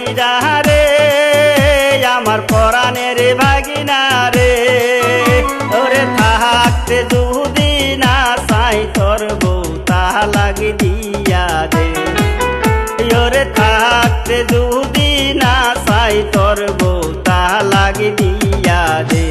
ভাগিনা রে আমার পরাণের ভাগিনা রে ওরে থাকতে যদি না চাই তোর বউ তা লাগি দিয়া দে ওরে থাকতে যদি না চাই তোর বউ তা লাগি দিয়া দে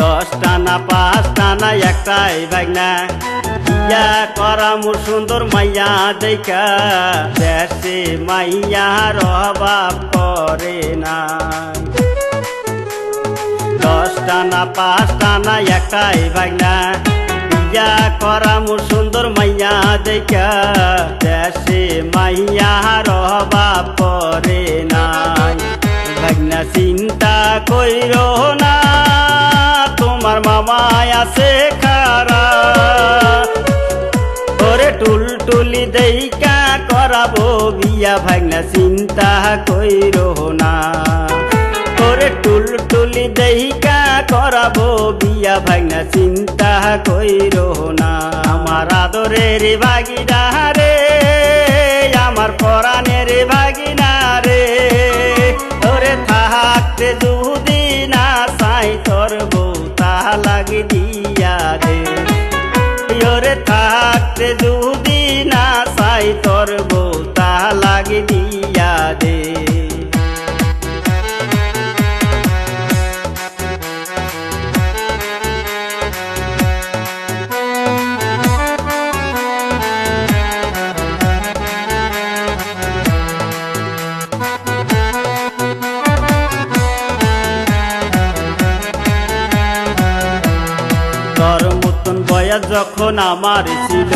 দশটানা পাঁচটানা একটাই ভাগনা ইয়া করা মোর সুন্দর মাইয়া দেখা দেশে মাইয়ার অভাব করে না দশটানা পাঁচটানা একটাই ভাগনা ইয়া করা মোর সুন্দর মাইয়া দেখা দেশে মাইয়ার অভাব করে না ভাগনা চিন্তা কইরো না তোমার মামায় আছে খারা ওরে টুলটুলি দেইকা করাবো বিয়া ভাগনা চিন্তা কইরো না ওরে টুলটুলি দেইকা করাবো বিয়া ভাগনা চিন্তা কইরো না আমার আদরের ভাগিনা রে আমার পরাণের ভাগিনা রে ওরে থাকতে যদি না চাই তোর বউ তা লাগি দিয়া দে ওরে থাকতে যদি না চাই তোর বউ তা লাগি দিয়া দে তোর মতন বয়স যখন আমার ছিল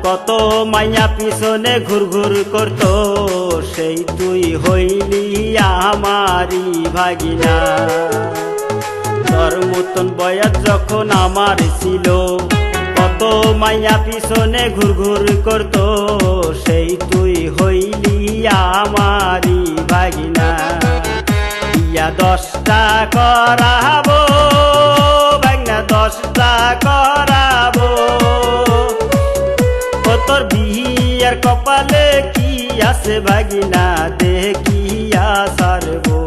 কত মাইয়া পিছনে ঘুরঘুর করতো সেই তুই হইলি আমারি ভাগিনা তোর মতন বয়স যখন আমার ছিল কত মাইয়া পিছনে ঘুরঘুর করতো সেই তুই হইলি আমারি ভাগিনা ইয়া 10টা করাবো ভাগনা 10টা করাবো তোর বিয়ার কপালে কি আছে ভাগিনা দেখিয়া সারবো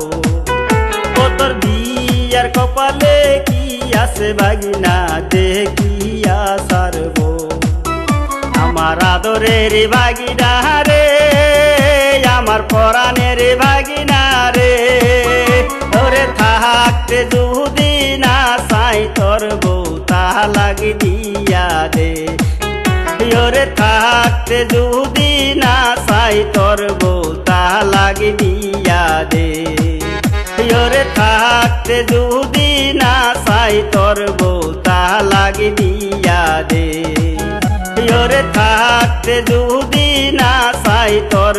তোর বিয়ার কপালে কি আছে ভাগিনা দেখিয়া সারবো আমার আদরের ভাগিনা রে আমার পরাণের ভাগিনা রে ওরে থাকতে যদি না চাই তোর বউ তা লাগি দিয়া দে ওরে থাকতে যদি না চাই তোর বউ তা লাগি দিয়া দে ওরে থাকতে যদি না চাই তোর বউ তা লাগি দিয়া দে ওরে থাকতে যদি না চাই তোর